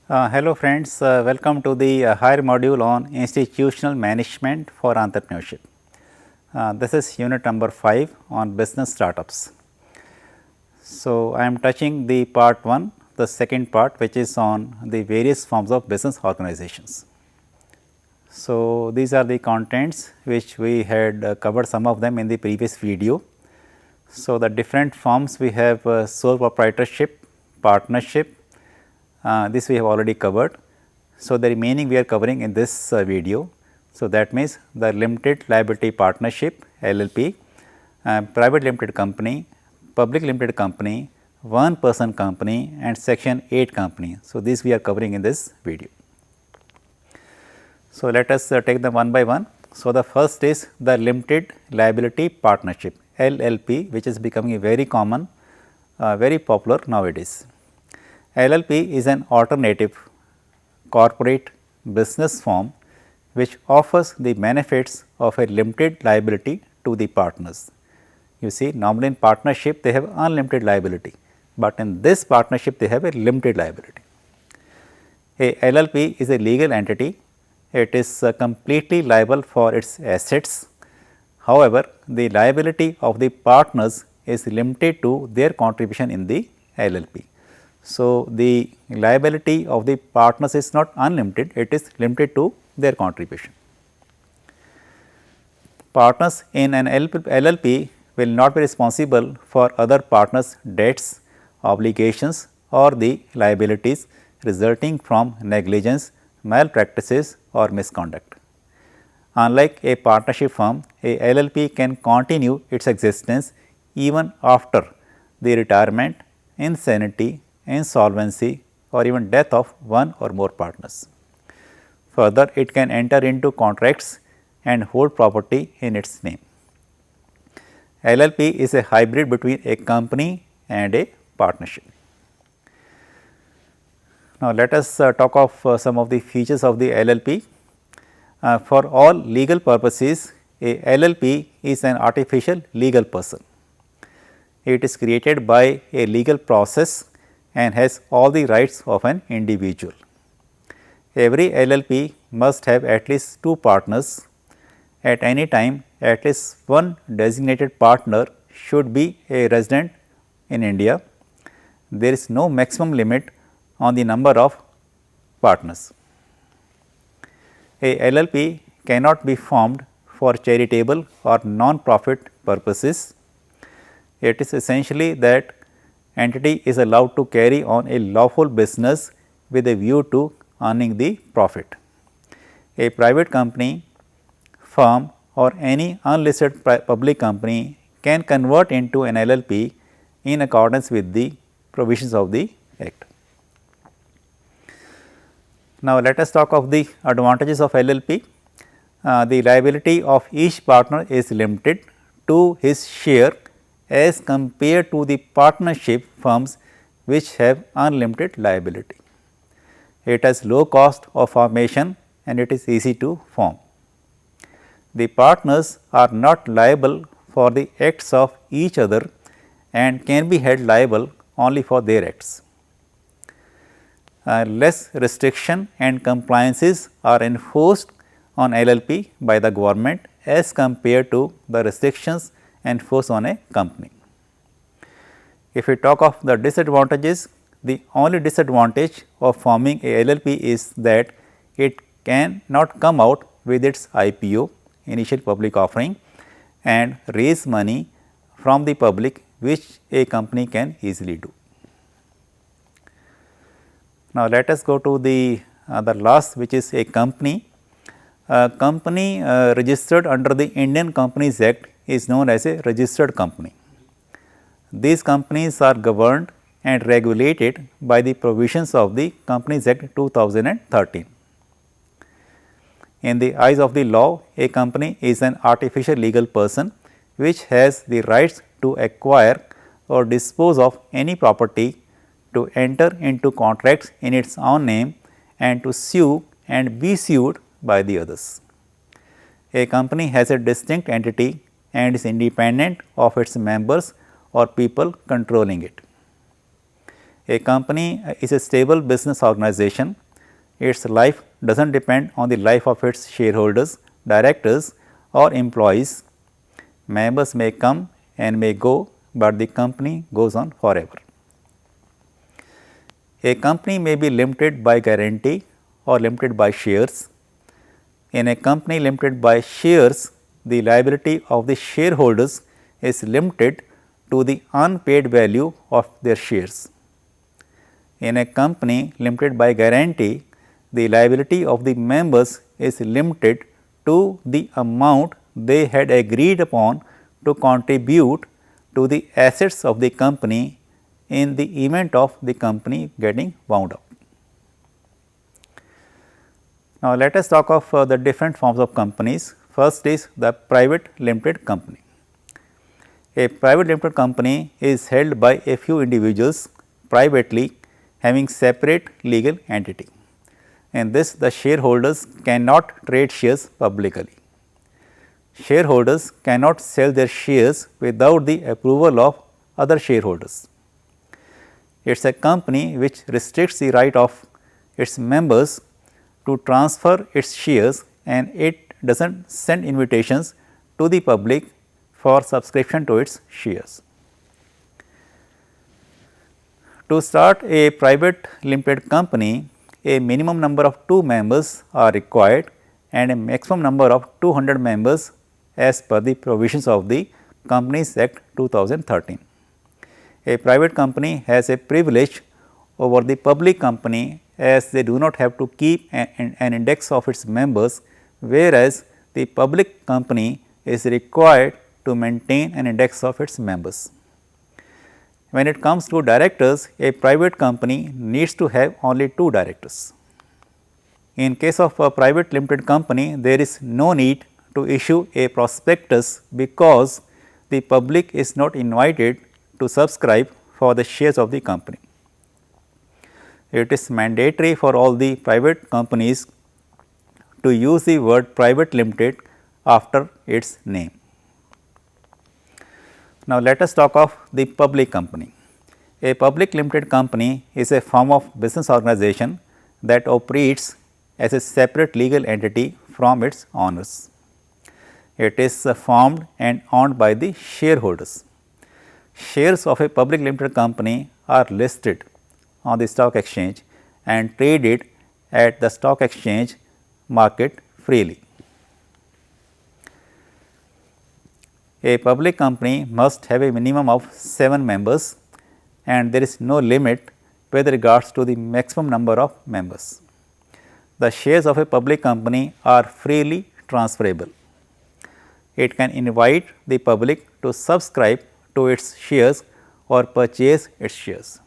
Hello friends, welcome to the higher module on institutional management for entrepreneurship. This is unit number 5 on business startups. So, I am touching the part 1, the second part, which is on the various forms of business organizations. So, these are the contents which we had covered some of them in the previous video. So, the different forms we have sole proprietorship, partnership, this we have already covered. So, the remaining we are covering in this video. So, that means the limited liability partnership LLP, private limited company, public limited company, one person company and section 8 company. So, this we are covering in this video. So, let us take them one by one. So, the first is the limited liability partnership LLP, which is becoming very common, very popular nowadays. LLP is an alternative corporate business form which offers the benefits of a limited liability to the partners. You see, normally in partnership they have unlimited liability, but in this partnership they have a limited liability. A LLP is a legal entity, it is completely liable for its assets. However, the liability of the partners is limited to their contribution in the LLP. So, the liability of the partners is not unlimited, it is limited to their contribution. Partners in an LLP will not be responsible for other partners' debts, obligations or the liabilities resulting from negligence, malpractices or misconduct. Unlike a partnership firm, a LLP can continue its existence even after the retirement, insanity, insolvency or even death of one or more partners. Further, it can enter into contracts and hold property in its name. LLP is a hybrid between a company and a partnership. Now, let us talk of some of the features of the LLP. For all legal purposes, a LLP is an artificial legal person. It is created by a legal process and has all the rights of an individual. Every LLP must have at least 2 partners. At any time, at least one designated partner should be a resident in India. There is no maximum limit on the number of partners. A LLP cannot be formed for charitable or non-profit purposes. It is essentially that entity is allowed to carry on a lawful business with a view to earning the profit. A private company, firm or any unlisted public company can convert into an LLP in accordance with the provisions of the Act. Now, let us talk of the advantages of LLP. The liability of each partner is limited to his share as compared to the partnership firms which have unlimited liability. It has low cost of formation and it is easy to form. The partners are not liable for the acts of each other and can be held liable only for their acts. Less restriction and compliances are enforced on LLP by the government as compared to the restrictions enforced on a company. If we talk of the disadvantages, the only disadvantage of forming a LLP is that it cannot come out with its IPO, initial public offering, and raise money from the public, which a company can easily do. Now, let us go to the last, which is a company. A company registered under the Indian Companies Act is known as a registered company. These companies are governed and regulated by the provisions of the Companies Act 2013. In the eyes of the law, a company is an artificial legal person which has the rights to acquire or dispose of any property, to enter into contracts in its own name and to sue and be sued by the others. A company has a distinct entity and is independent of its members or people controlling it. A company is a stable business organization. Its life does not depend on the life of its shareholders, directors or employees. Members may come and may go, but the company goes on forever. A company may be limited by guarantee or limited by shares. In a company limited by shares, the liability of the shareholders is limited to the unpaid value of their shares. In a company limited by guarantee, the liability of the members is limited to the amount they had agreed upon to contribute to the assets of the company in the event of the company getting wound up. Now, let us talk of the different forms of companies. First is the private limited company. A private limited company is held by a few individuals privately having separate legal entity. In this, the shareholders cannot trade shares publicly. Shareholders cannot sell their shares without the approval of other shareholders. It is a company which restricts the right of its members to transfer its shares, and it does not send invitations to the public for subscription to its shares. To start a private limited company, a minimum number of 2 members are required and a maximum number of 200 members as per the provisions of the Companies Act 2013. A private company has a privilege over the public company, as they do not have to keep an index of its members, whereas the public company is required to maintain an index of its members. When it comes to directors, a private company needs to have only 2 directors. In case of a private limited company, there is no need to issue a prospectus because the public is not invited to subscribe for the shares of the company. It is mandatory for all the private companies to use the word private limited after its name. Now, let us talk of the public company. A public limited company is a form of business organization that operates as a separate legal entity from its owners. It is formed and owned by the shareholders. Shares of a public limited company are listed on the stock exchange and traded at the stock exchange market freely. A public company must have a minimum of 7 members, and there is no limit with regards to the maximum number of members. The shares of a public company are freely transferable. It can invite the public to subscribe to its shares or purchase its shares.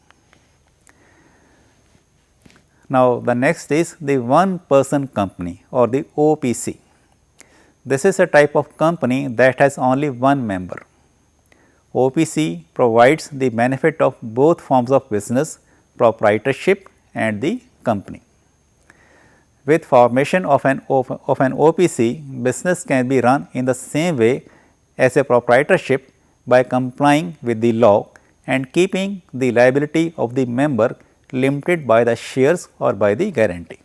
Now, the next is the one person company or the OPC. This is a type of company that has only one member. OPC provides the benefit of both forms of business, proprietorship and the company. With formation of an OPC, business can be run in the same way as a proprietorship by complying with the law and keeping the liability of the member limited by the shares or by the guarantee.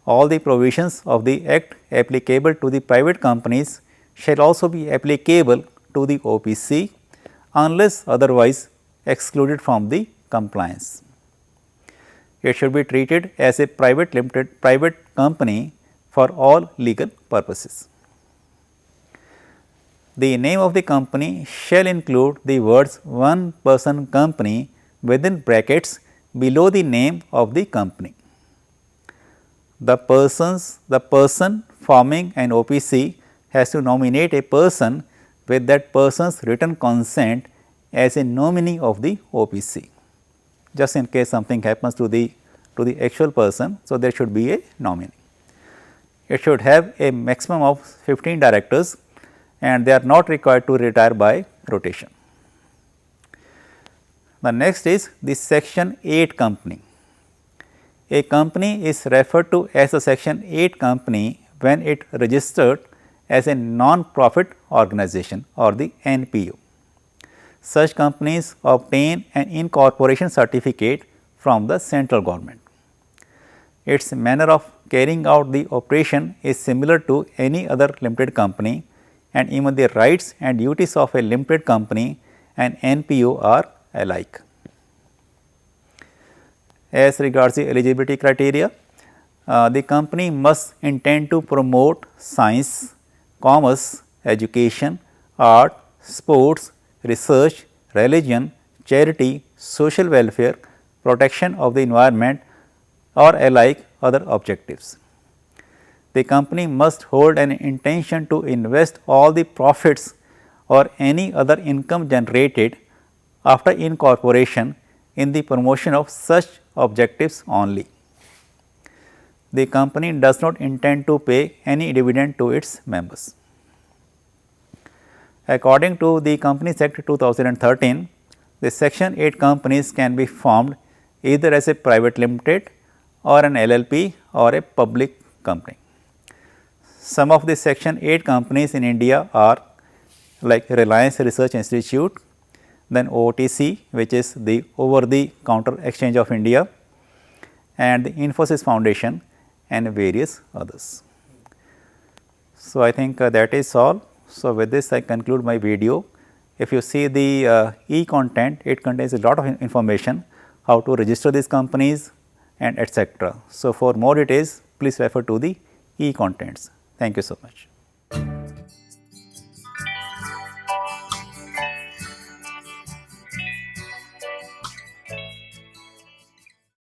All the provisions of the Act applicable to the private companies shall also be applicable to the OPC unless otherwise excluded from the compliance. It should be treated as a private company for all legal purposes. The name of the company shall include the words one person company within brackets below the name of the company. The person forming an OPC has to nominate a person with that person's written consent as a nominee of the OPC, just in case something happens to the actual person. So, there should be a nominee. It should have a maximum of 15 directors and they are not required to retire by rotation. The next is the section 8 company. A company is referred to as a section 8 company when it registered as a non-profit organization or the NPO. such companies obtain an incorporation certificate from the central government. Its manner of carrying out the operation is similar to any other limited company, and even the rights and duties of a limited company and NPO are alike. As regards the eligibility criteria, the company must intend to promote science, commerce, education, art, sports, research, religion, charity, social welfare, protection of the environment or alike other objectives. The company must hold an intention to invest all the profits or any other income generated after incorporation in the promotion of such objectives only. The company does not intend to pay any dividend to its members. According to the Companies Act 2013, the Section 8 companies can be formed either as a private limited or an LLP or a public company. Some of the Section 8 companies in India are like Reliance Research Institute, then OTC, which is the over the counter exchange of India, and the Infosys Foundation and various others. So, I think that is all. So, with this I conclude my video. If you see the e-content, it contains a lot of information how to register these companies and etc. So, for more details please refer to the e-contents. Thank you so much.